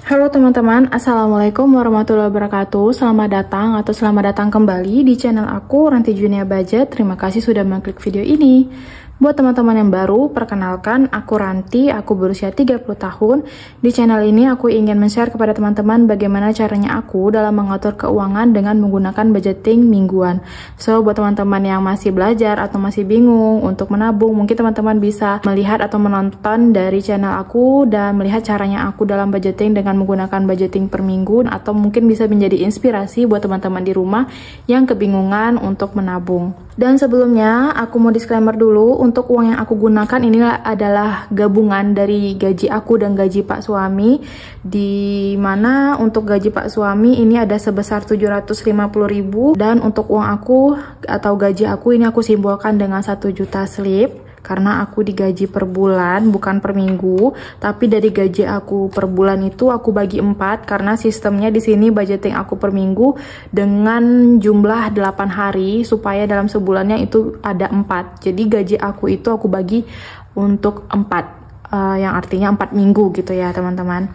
Halo teman-teman, Assalamualaikum warahmatullahi wabarakatuh. Selamat datang atau selamat datang kembali di channel aku, Ranti Junia Budget. Terima kasih sudah mengklik video ini. Buat teman-teman yang baru, perkenalkan, aku Ranti, aku berusia 30 tahun. Di channel ini aku ingin men-share kepada teman-teman bagaimana caranya aku dalam mengatur keuangan dengan menggunakan budgeting mingguan. So, buat teman-teman yang masih belajar atau masih bingung untuk menabung, mungkin teman-teman bisa melihat atau menonton dari channel aku dan melihat caranya aku dalam budgeting dengan menggunakan budgeting per minggu, atau mungkin bisa menjadi inspirasi buat teman-teman di rumah yang kebingungan untuk menabung. Dan sebelumnya, aku mau disclaimer dulu, untuk uang yang aku gunakan ini adalah gabungan dari gaji aku dan gaji Pak Suami, di mana untuk gaji Pak Suami ini ada sebesar 750.000, dan untuk uang aku atau gaji aku ini aku simbolkan dengan 1 juta slip. Karena aku digaji per bulan, bukan per minggu, tapi dari gaji aku per bulan itu aku bagi 4 karena sistemnya di sini budgeting aku per minggu dengan jumlah 8 hari supaya dalam sebulannya itu ada 4. Jadi gaji aku itu aku bagi untuk 4, yang artinya 4 minggu gitu ya teman-teman.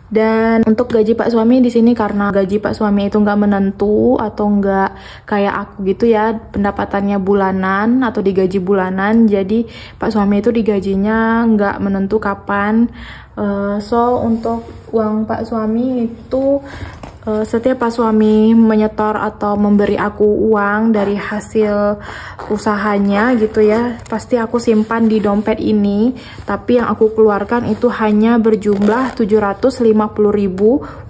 Dan untuk gaji Pak Suami di sini karena gaji Pak Suami itu nggak menentu atau nggak kayak aku gitu ya, pendapatannya bulanan atau digaji bulanan, jadi Pak Suami itu digajinya nggak menentu kapan. So untuk uang Pak Suami itu setiap Pak Suami menyetor atau memberi aku uang dari hasil usahanya gitu ya, pasti aku simpan di dompet ini, tapi yang aku keluarkan itu hanya berjumlah 750.000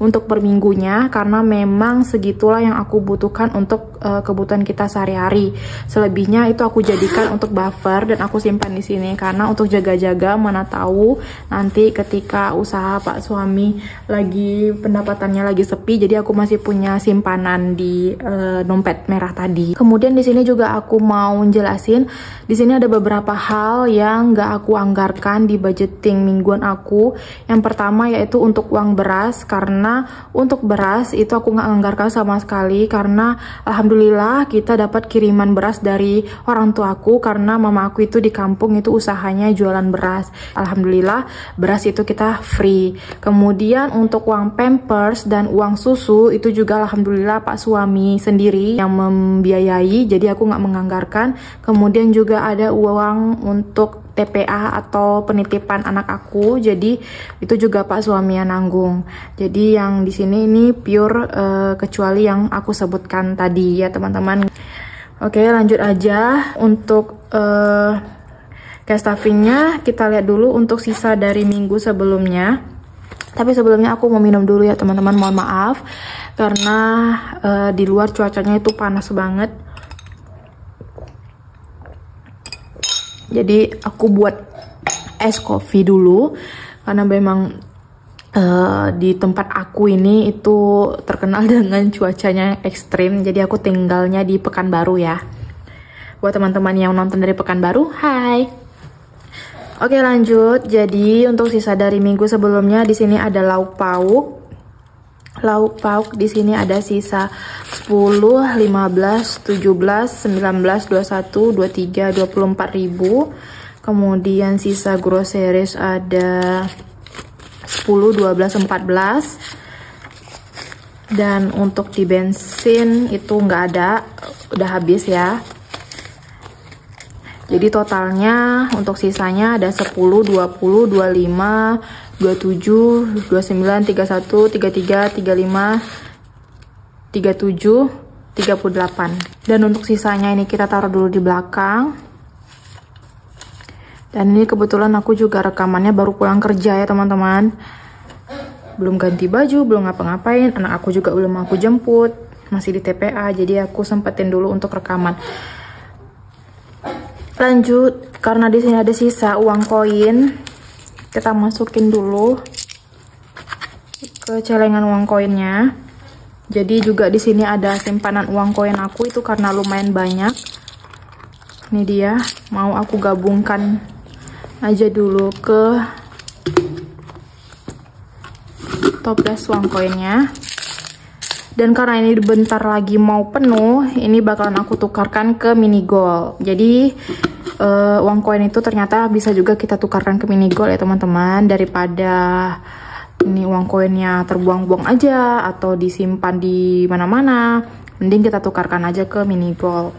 untuk per minggunya, karena memang segitulah yang aku butuhkan untuk kebutuhan kita sehari-hari. Selebihnya itu aku jadikan untuk buffer dan aku simpan di sini karena untuk jaga-jaga, mana tahu nanti ketika usaha Pak Suami lagi pendapatannya lagi sepi, jadi aku masih punya simpanan di dompet merah tadi. Kemudian di sini juga aku mau jelasin, di sini ada beberapa hal yang nggak aku anggarkan di budgeting mingguan aku. Yang pertama yaitu untuk uang beras, karena untuk beras itu aku nggak anggarkan sama sekali karena alhamdulillah kita dapat kiriman beras dari orang tuaku karena mama aku itu di kampung itu usahanya jualan beras. Alhamdulillah beras itu kita free. Kemudian untuk uang pampers dan uang susu itu juga alhamdulillah Pak Suami sendiri yang membiayai, jadi aku nggak menganggarkan. Kemudian juga ada uang untuk TPA atau penitipan anak aku, jadi itu juga Pak Suami yang nanggung. Jadi yang di sini ini pure kecuali yang aku sebutkan tadi ya teman-teman. Oke, lanjut aja untuk cash stuffingnya. Kita lihat dulu untuk sisa dari minggu sebelumnya. Tapi sebelumnya aku mau minum dulu ya teman-teman, mohon maaf karena di luar cuacanya itu panas banget. Jadi aku buat es kopi dulu karena memang di tempat aku ini itu terkenal dengan cuacanya ekstrim. Jadi aku tinggalnya di Pekanbaru ya. Buat teman-teman yang nonton dari Pekanbaru, hai. Oke, lanjut. Jadi untuk sisa dari minggu sebelumnya di sini ada lauk pauk. Lauk pauk di sini ada sisa 10, 15, 17, 19, 21, 23, 24.000. Kemudian sisa groceries ada 10, 12, 14. Dan untuk di bensin itu nggak ada, udah habis ya. Jadi totalnya untuk sisanya ada 10, 20, 25, 27, 29, 31, 33, 35, 37, 38. Dan untuk sisanya ini kita taruh dulu di belakang. Dan ini kebetulan aku juga rekamannya baru pulang kerja ya teman-teman. Belum ganti baju, belum ngapa-ngapain. Anak aku juga belum aku jemput, masih di TPA. Jadi aku sempetin dulu untuk rekaman. Lanjut, karena di sini ada sisa uang koin, kita masukin dulu ke celengan uang koinnya. Jadi juga di sini ada simpanan uang koin aku itu karena lumayan banyak. Ini dia, mau aku gabungkan aja dulu ke toples uang koinnya. Dan karena ini bentar lagi mau penuh, ini bakalan aku tukarkan ke mini gold. Jadi uang koin itu ternyata bisa juga kita tukarkan ke mini gold ya teman-teman, daripada ini uang koinnya terbuang-buang aja atau disimpan di mana-mana, mending kita tukarkan aja ke mini gold.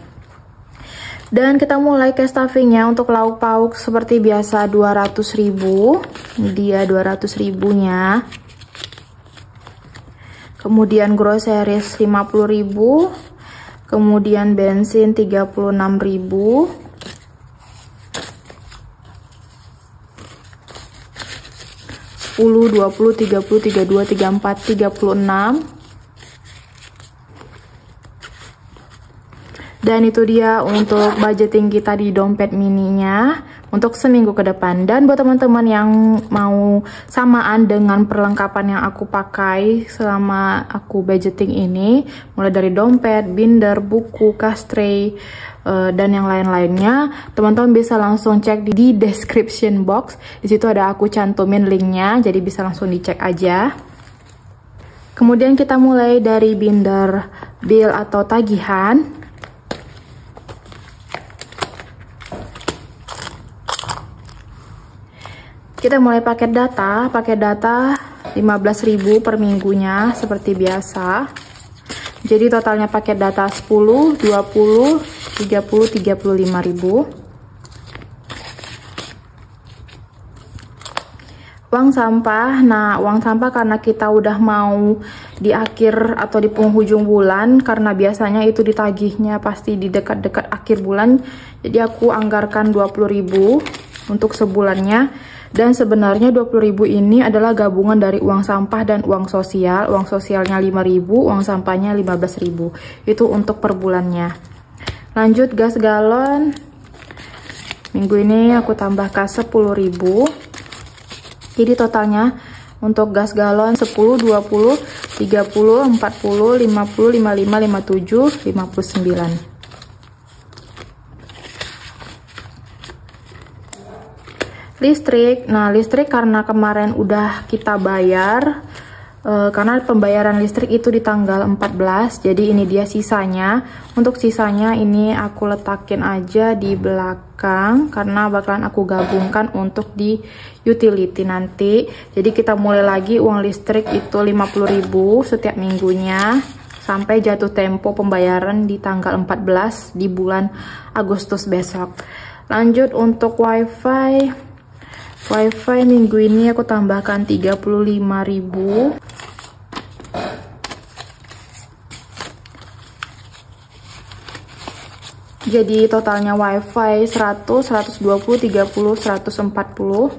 Dan kita mulai cash stuffingnya. Untuk lauk pauk seperti biasa 200.000, ini dia 200.000 nya. Kemudian groceries 50.000, kemudian bensin 36.000, 10, 20, 30, 32, 34, 36. Dan itu dia untuk budgeting kita di dompet mininya untuk seminggu ke depan. Dan buat teman-teman yang mau samaan dengan perlengkapan yang aku pakai selama aku budgeting ini, mulai dari dompet, binder, buku, cash tray, dan yang lain-lainnya, teman-teman bisa langsung cek di description box. Di situ ada aku cantumin linknya, jadi bisa langsung dicek aja. Kemudian kita mulai dari binder bill atau tagihan. Kita mulai paket data 15.000 per minggunya seperti biasa. Jadi totalnya paket data 10, 20, 30, 35.000. Uang sampah. Nah, uang sampah karena kita udah mau di akhir atau di penghujung bulan, karena biasanya itu ditagihnya pasti di dekat-dekat akhir bulan. Jadi aku anggarkan 20.000 untuk sebulannya. Dan sebenarnya 20.000 ini adalah gabungan dari uang sampah dan uang sosial. Uang sosialnya 5.000, uang sampahnya 15.000. Itu untuk per bulannya. Lanjut gas galon. Minggu ini aku tambahkan 10.000. Jadi totalnya untuk gas galon 10, 20, 30, 40, 50, 55, 57, 59. Listrik. Nah, listrik karena kemarin udah kita bayar, karena pembayaran listrik itu di tanggal 14, jadi ini dia sisanya. Untuk sisanya ini aku letakin aja di belakang karena bakalan aku gabungkan untuk di utility nanti. Jadi kita mulai lagi uang listrik itu 50.000 setiap minggunya sampai jatuh tempo pembayaran di tanggal 14 di bulan Agustus besok. Lanjut untuk wifi. Wifi minggu ini aku tambahkan 35.000. Jadi totalnya wifi 100, 120, 30, 140.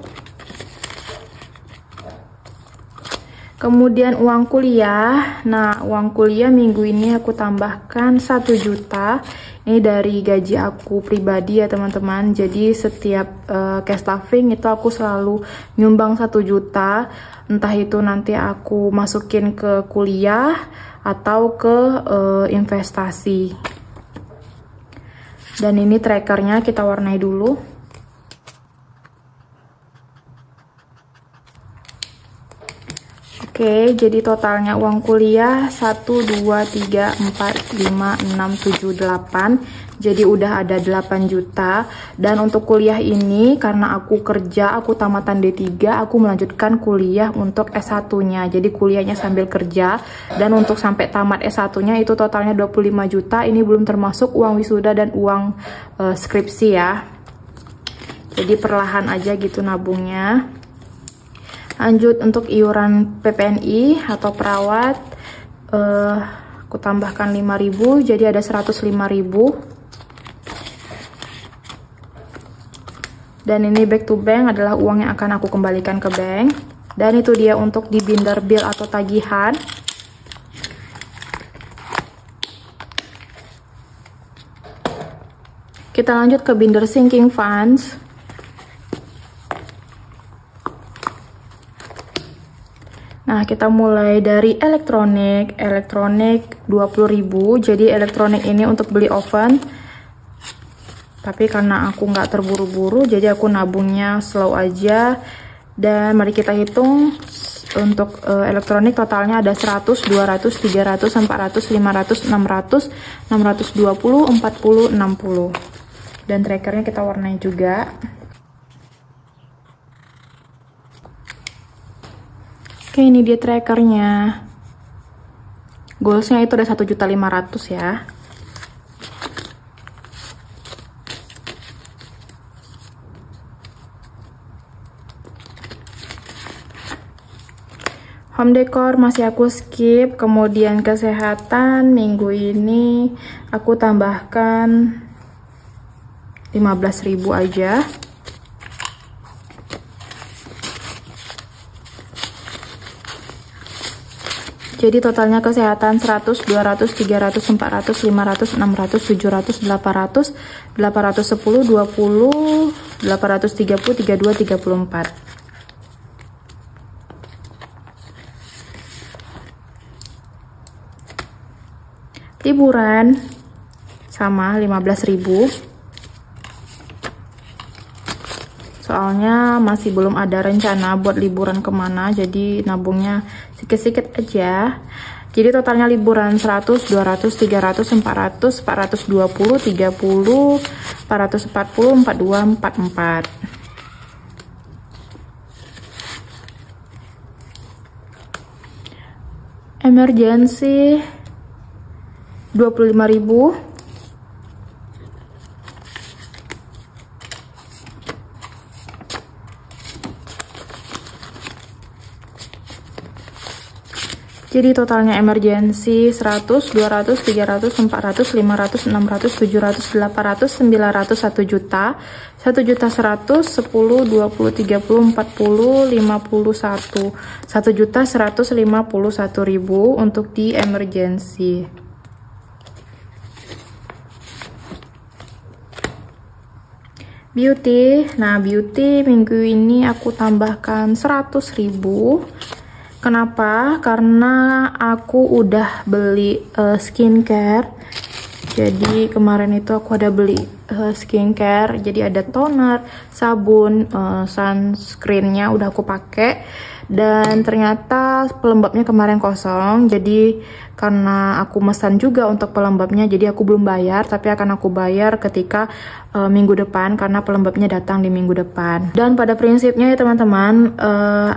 Kemudian uang kuliah. Nah, uang kuliah minggu ini aku tambahkan 1 juta. Ini dari gaji aku pribadi ya teman-teman. Jadi setiap cash stuffing itu aku selalu nyumbang 1 juta. Entah itu nanti aku masukin ke kuliah atau ke investasi. Dan ini trackernya kita warnai dulu. Oke, jadi totalnya uang kuliah 1, 2, 3, 4, 5, 6, 7, 8. Jadi udah ada 8 juta. Dan untuk kuliah ini karena aku kerja, aku tamatan D3, aku melanjutkan kuliah untuk S1-nya. Jadi kuliahnya sambil kerja. Dan untuk sampai tamat S1-nya itu totalnya 25 juta. Ini belum termasuk uang wisuda dan uang skripsi ya. Jadi perlahan aja gitu nabungnya. Lanjut untuk iuran PPNI atau perawat, aku tambahkan 5.000, jadi ada 105.000. Dan ini back to bank adalah uang yang akan aku kembalikan ke bank. Dan itu dia untuk di binder bill atau tagihan. Kita lanjut ke binder sinking funds. Nah, kita mulai dari elektronik 20.000. Jadi elektronik ini untuk beli oven. Tapi karena aku nggak terburu-buru, jadi aku nabungnya slow aja. Dan mari kita hitung untuk elektronik totalnya ada 100, 200, 300, 400, 500, 600, 620, 40, 60. Dan trackernya kita warnai juga. Oke, ini dia trackernya. Goalsnya itu udah 1.500.000 ya. Home decor masih aku skip, kemudian kesehatan minggu ini aku tambahkan 15.000 aja. Jadi totalnya kesehatan 100, 200, 300, 400, 500, 600, 700, 800, 810, 20, 830, 32, 34. Liburan sama 15.000. Soalnya masih belum ada rencana buat liburan kemana, jadi nabungnya sedikit-sedikit aja. Jadi totalnya liburan 100, 200, 300, 400, 420, 30, 440, 42, 44. Emergency 25.000. Jadi totalnya emergency 100, 200, 300, 400, 500, 600, 700, 800, 900, 1 juta, 1 juta 100, 10, 20, 30, 40, 51, 1 juta 151.000 untuk di emergency. Beauty, nah beauty minggu ini aku tambahkan 100.000. Kenapa? Karena aku udah beli skincare. Jadi kemarin itu aku ada beli skincare. Jadi ada toner, sabun, sunscreennya udah aku pakai. Dan ternyata pelembabnya kemarin kosong. Jadi karena aku mesan juga untuk pelembabnya, jadi aku belum bayar. Tapi akan aku bayar ketika minggu depan, karena pelembabnya datang di minggu depan. Dan pada prinsipnya ya teman-teman,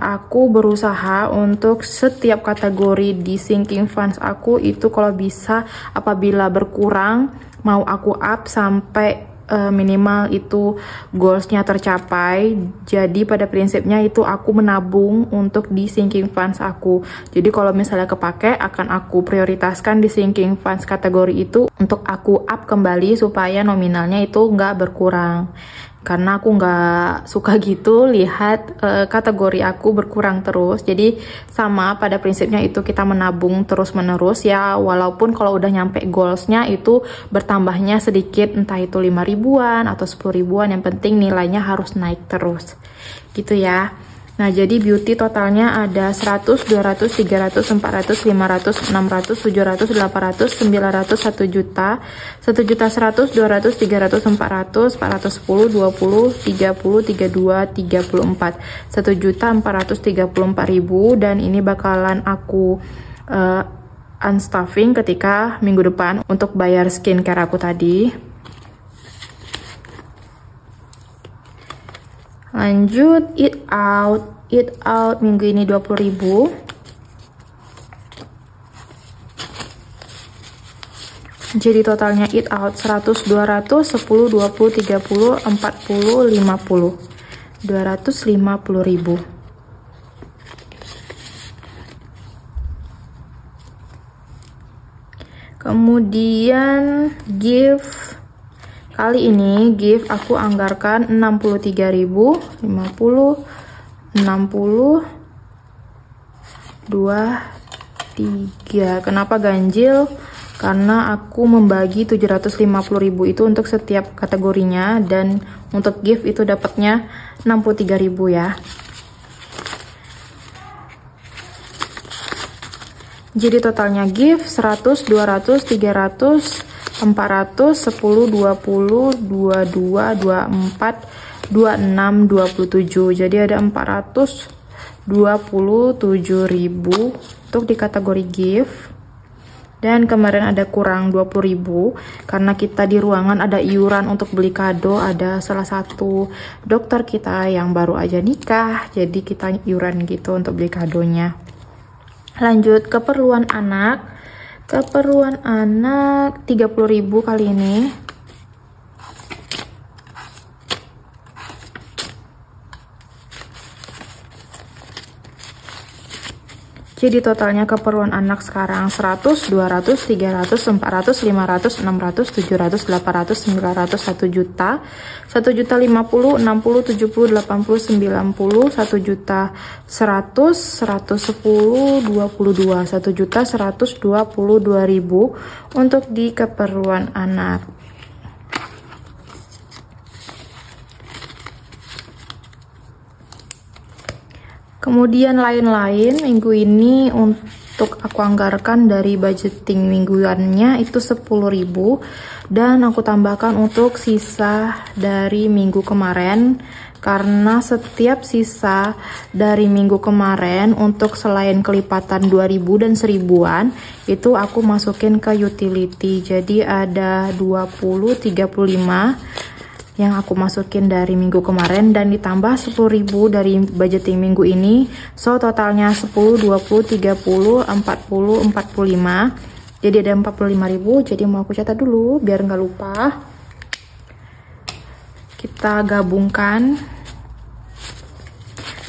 aku berusaha untuk setiap kategori di sinking funds aku itu kalau bisa apabila berkurang mau aku up sampai minimal itu goalsnya tercapai. Jadi pada prinsipnya itu aku menabung untuk di sinking funds aku. Jadi kalau misalnya kepake akan aku prioritaskan di sinking funds kategori itu untuk aku up kembali supaya nominalnya itu nggak berkurang. Karena aku nggak suka gitu lihat kategori aku berkurang terus. Jadi sama pada prinsipnya itu kita menabung terus menerus ya, walaupun kalau udah nyampe goalsnya itu bertambahnya sedikit, entah itu 5 ribuan atau 10 ribuan, yang penting nilainya harus naik terus gitu ya. Nah jadi beauty totalnya ada 100, 200, 300, 400, 500, 600, 700, 800, 900, 1 juta, 1 juta 100, 200, 300, 400, 410, 20, 30, 32, 34, 1 juta 434.000. Dan ini bakalan aku unstuffing ketika minggu depan untuk bayar skincare aku tadi. Lanjut eat out minggu ini 20.000. Jadi totalnya eat out 100, 200, 10, 20, 30, 40, 50, 250.000. Kemudian gift, kali ini gift aku anggarkan 63.000, 50, 60, 23. Kenapa ganjil? Karena aku membagi 750.000 itu untuk setiap kategorinya, dan untuk gift itu dapatnya 63.000 ya. Jadi totalnya gift 100, 200, 300, 400, 10, 20, 22, 24, 26, 27. Jadi ada 427.000 untuk di kategori gift. Dan kemarin ada kurang 20.000 karena kita di ruangan ada iuran untuk beli kado. Ada salah satu dokter kita yang baru aja nikah, jadi kita iuran gitu untuk beli kadonya. Lanjut keperluan anak. Keperluan anak 30.000 kali ini. Jadi totalnya keperluan anak sekarang 100, 200, 300, 400, 500, 600, 700, 800, 900, 1 juta, 1 juta 50, 60, 70, 80, 90, 1 juta 100, 110, 22, 1 juta 122.000 untuk di keperluan anak. Kemudian lain-lain minggu ini untuk aku anggarkan dari budgeting mingguannya itu 10.000 dan aku tambahkan untuk sisa dari minggu kemarin karena setiap sisa dari minggu kemarin untuk selain kelipatan 2.000 dan 1.000-an itu aku masukin ke utility. Jadi ada 20, 35 yang aku masukin dari minggu kemarin dan ditambah 10.000 dari budgeting minggu ini. So totalnya 10, 20, 30, 40, 45. Jadi ada 45.000. Jadi mau aku catat dulu biar nggak lupa. Kita gabungkan.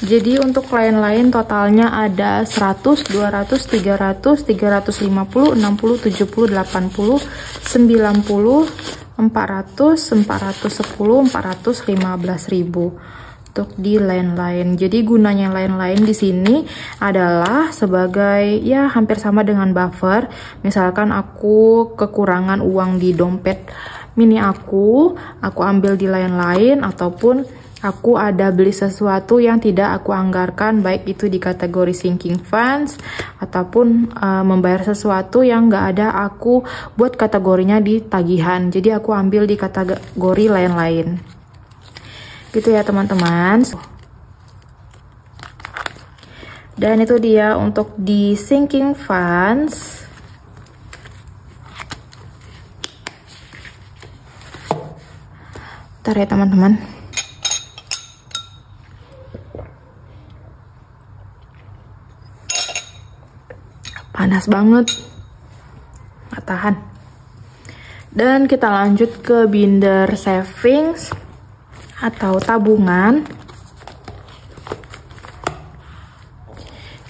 Jadi untuk lain-lain totalnya ada 100, 200, 300, 350, 60, 70, 80, 90, 400, 410, 415.000 untuk di lain-lain. Jadi gunanya lain-lain di sini adalah sebagai ya hampir sama dengan buffer. Misalkan aku kekurangan uang di dompet mini aku ambil di lain-lain ataupun aku ada beli sesuatu yang tidak aku anggarkan, baik itu di kategori sinking funds ataupun membayar sesuatu yang nggak ada aku buat kategorinya di tagihan. Jadi aku ambil di kategori lain-lain. Gitu ya teman-teman. Dan itu dia untuk di sinking funds. Bentar ya teman-teman. Panas banget, nggak tahan. Dan kita lanjut ke binder savings atau tabungan.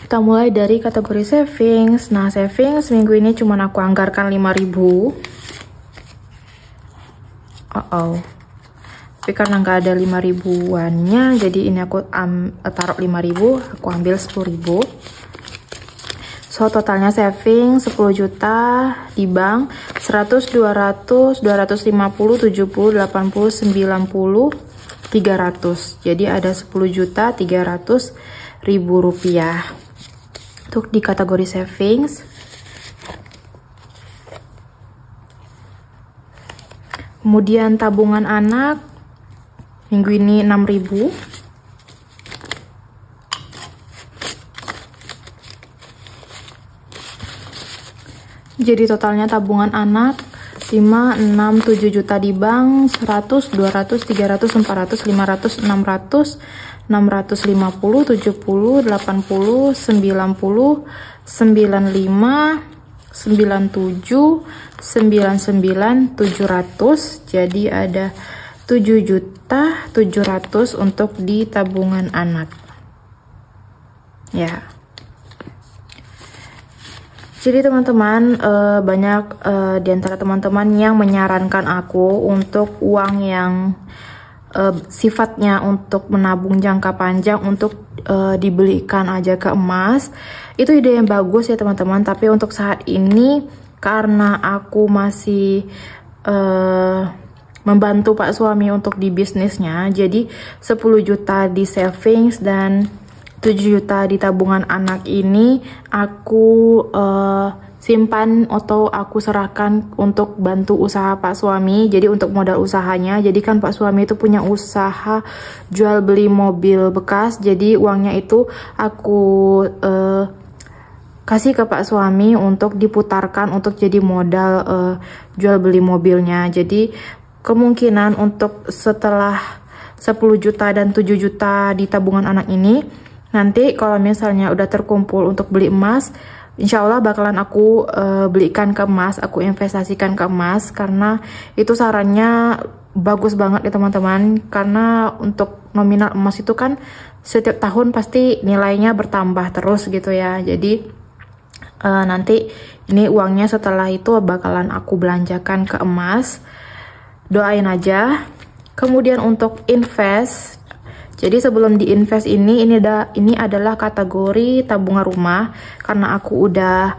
Kita mulai dari kategori savings. Nah, savings minggu ini cuma aku anggarkan 5.000. Tapi karena nggak ada 5.000-annya, jadi ini aku taruh 5.000, aku ambil 10.000. So totalnya saving 10 juta di bank, 100, 200, 250, 70, 80, 90, 300. Jadi ada 10.300.000 rupiah untuk di kategori savings. Kemudian tabungan anak minggu ini 6.000. Jadi totalnya tabungan anak 5, 6, 7 juta di bank, 100, 200, 300, 400, 500, 600, 650, 70, 80, 90, 95, 97, 99, 700. Jadi ada 7.700.000 untuk di tabungan anak. Ya. Jadi teman-teman, banyak di antara teman-teman yang menyarankan aku untuk uang yang sifatnya untuk menabung jangka panjang, untuk dibelikan aja ke emas. Itu ide yang bagus ya teman-teman, tapi untuk saat ini karena aku masih membantu Pak suami untuk di bisnisnya, jadi 10 juta di savings dan 7 juta di tabungan anak ini aku simpan atau aku serahkan untuk bantu usaha Pak suami. Jadi untuk modal usahanya, jadi kan Pak suami itu punya usaha jual beli mobil bekas, jadi uangnya itu aku kasih ke Pak suami untuk diputarkan untuk jadi modal jual beli mobilnya. Jadi kemungkinan untuk setelah 10 juta dan 7 juta di tabungan anak ini, Nanti kalau misalnya udah terkumpul untuk beli emas, insya Allah bakalan aku belikan ke emas, aku investasikan ke emas, karena itu sarannya bagus banget ya teman-teman. Karena untuk nominal emas itu kan setiap tahun pasti nilainya bertambah terus gitu ya. Jadi nanti ini uangnya setelah itu bakalan aku belanjakan ke emas. Doain aja. Kemudian untuk invest, jadi sebelum diinvest ini adalah kategori tabungan rumah, karena aku udah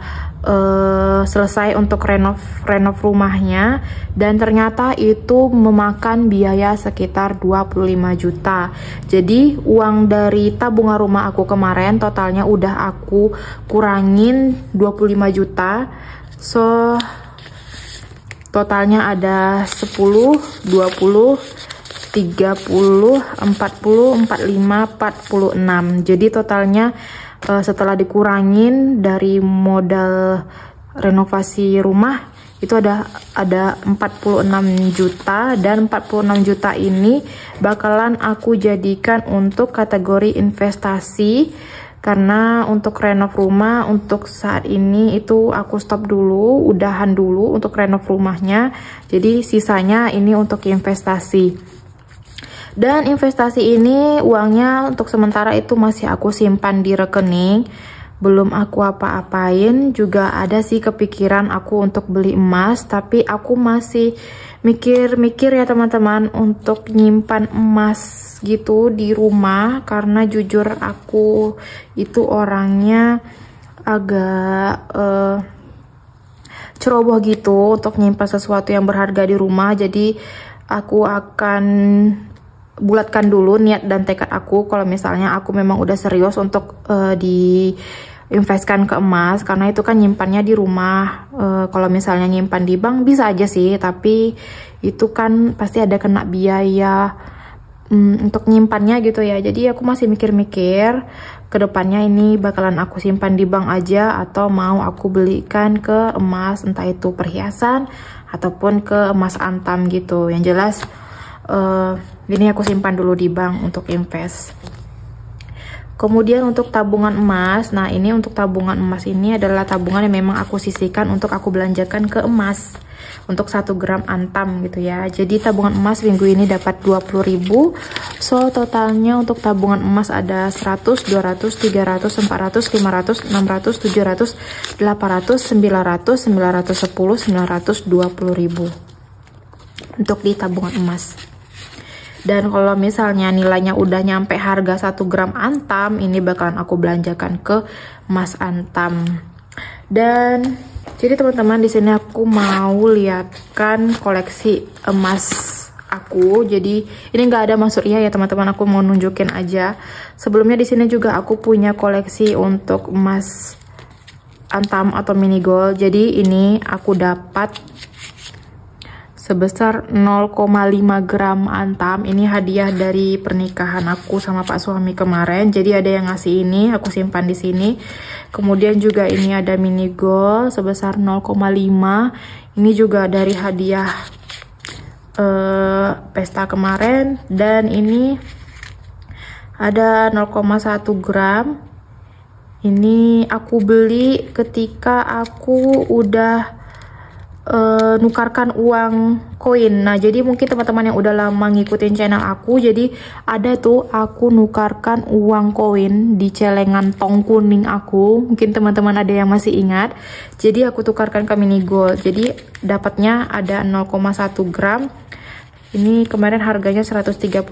selesai untuk renov rumahnya, dan ternyata itu memakan biaya sekitar 25 juta. Jadi uang dari tabungan rumah aku kemarin totalnya udah aku kurangin 25 juta. So totalnya ada 10, 20, 30, 40, 45, 46. Jadi totalnya setelah dikurangin dari modal renovasi rumah itu ada 46 juta, dan 46 juta ini bakalan aku jadikan untuk kategori investasi. Karena untuk renov rumah untuk saat ini itu aku stop dulu, udahan dulu untuk renov rumahnya. Jadi sisanya ini untuk investasi. Dan investasi ini uangnya untuk sementara itu masih aku simpan di rekening, belum aku apa-apain. Juga ada sih kepikiran aku untuk beli emas, tapi aku masih mikir-mikir ya teman-teman untuk nyimpan emas gitu di rumah. Karena jujur aku itu orangnya agak ceroboh gitu untuk nyimpan sesuatu yang berharga di rumah. Jadi aku akan bulatkan dulu niat dan tekad aku kalau misalnya aku memang udah serius untuk diinvestkan ke emas, karena itu kan nyimpannya di rumah. Kalau misalnya nyimpan di bank bisa aja sih, tapi itu kan pasti ada kena biaya untuk nyimpannya gitu ya. Jadi aku masih mikir-mikir kedepannya ini bakalan aku simpan di bank aja atau mau aku belikan ke emas, entah itu perhiasan ataupun ke emas antam gitu. Yang jelas ini aku simpan dulu di bank untuk invest. Kemudian untuk tabungan emas, nah ini untuk tabungan emas ini adalah tabungan yang memang aku sisihkan untuk aku belanjakan ke emas untuk 1 gram antam gitu ya. Jadi tabungan emas minggu ini dapat 20.000. So totalnya untuk tabungan emas ada 100, 200, 300, 400, 500, 600, 700, 800, 900, 910, 920.000 untuk di tabungan emas. Dan kalau misalnya nilainya udah nyampe harga 1 gram antam, ini bakalan aku belanjakan ke emas antam. Dan jadi teman-teman, di sini aku mau lihatkan koleksi emas aku. Jadi ini nggak ada maksud ya teman-teman, aku mau nunjukin aja. Sebelumnya di sini juga aku punya koleksi untuk emas antam atau mini gold. Jadi ini aku dapat sebesar 0,5 gram antam. Ini hadiah dari pernikahan aku sama pak suami kemarin. Jadi ada yang ngasih ini, aku simpan di sini. Kemudian juga ini ada mini gold sebesar 0,5. Ini juga dari hadiah pesta kemarin. Dan ini ada 0,1 gram. Ini aku beli ketika aku udah nukarkan uang koin. Nah jadi mungkin teman-teman yang udah lama ngikutin channel aku, jadi ada tuh aku nukarkan uang koin di celengan tong kuning aku. Mungkin teman-teman ada yang masih ingat. Jadi aku tukarkan ke mini gold, jadi dapatnya ada 0,1 gram. Ini kemarin harganya 135.000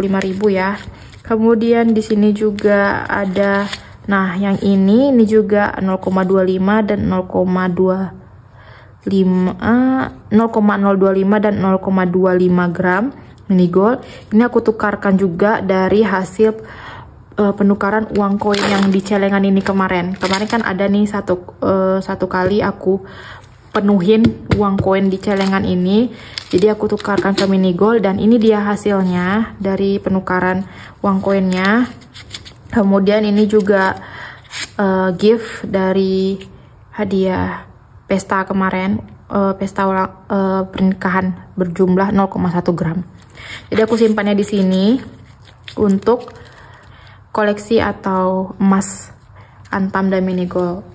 ya. Kemudian di sini juga ada, nah yang ini juga 0,25 dan 0,25 dan 0,25 gram mini gold. Ini aku tukarkan juga dari hasil penukaran uang koin yang di celengan ini kemarin. Kemarin kan ada nih satu kali aku penuhin uang koin di celengan ini. Jadi aku tukarkan ke mini gold, dan ini dia hasilnya dari penukaran uang koinnya. Kemudian ini juga gift dari hadiah pesta kemarin, pesta pernikahan berjumlah 0,1 gram. Jadi aku simpannya di sini untuk koleksi atau emas Antam dan Mini Gold.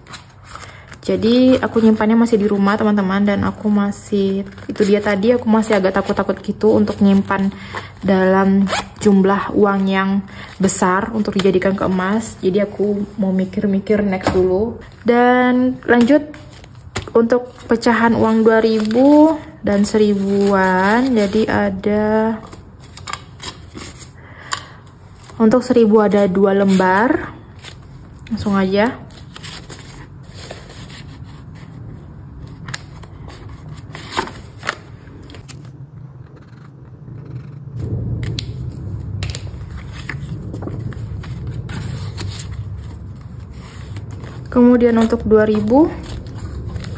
Jadi aku nyimpannya masih di rumah teman-teman, dan aku masih, itu dia tadi, aku masih agak takut-takut gitu untuk nyimpan dalam jumlah uang yang besar untuk dijadikan ke emas. Jadi aku mau mikir-mikir next dulu. Dan lanjut untuk pecahan uang 2000 dan 1000-an. Jadi ada, untuk 1000 ada 2 lembar. Langsung aja. Kemudian untuk 2000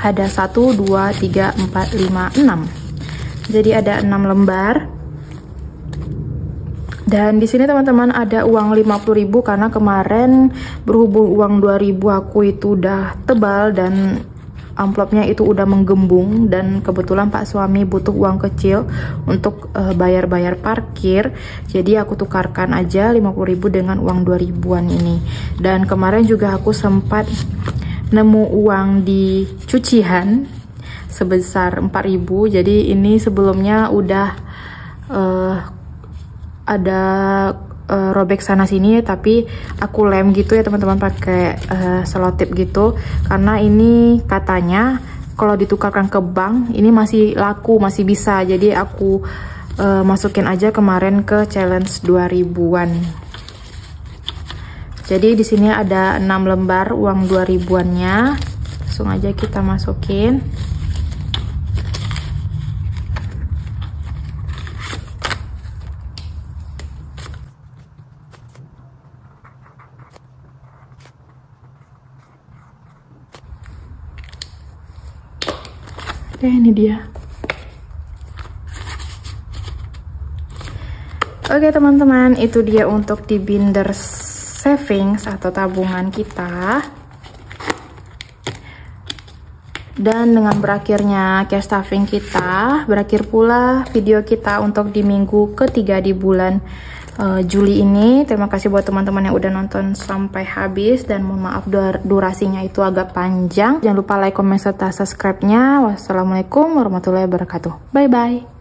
ada 1, 2, 3, 4, 5, 6. Jadi ada 6 lembar. Dan di sini teman-teman ada uang 50.000 karena kemarin berhubung uang 2000 aku itu udah tebal dan amplopnya itu udah menggembung, dan kebetulan Pak suami butuh uang kecil untuk bayar-bayar parkir. Jadi aku tukarkan aja 50.000 dengan uang 2000-an ini. Dan kemarin juga aku sempat nemu uang di cucian sebesar 4.000. Jadi ini sebelumnya udah ada robek sana sini, tapi aku lem gitu ya teman-teman, pakai selotip gitu, karena ini katanya kalau ditukarkan ke bank ini masih laku, masih bisa. Jadi aku masukin aja kemarin ke challenge 2000-an. Jadi di sini ada 6 lembar uang 2000-annya. Langsung aja kita masukin. Oke, ini dia. Oke teman-teman, itu dia untuk di binder savings atau tabungan kita. Dan dengan berakhirnya cash stuffing kita, berakhir pula video kita untuk di minggu ketiga di bulan Juli ini. Terima kasih buat teman-teman yang udah nonton sampai habis, dan mohon maaf durasinya itu agak panjang. Jangan lupa like, comment, serta subscribe-nya. Wassalamualaikum warahmatullahi wabarakatuh. Bye-bye.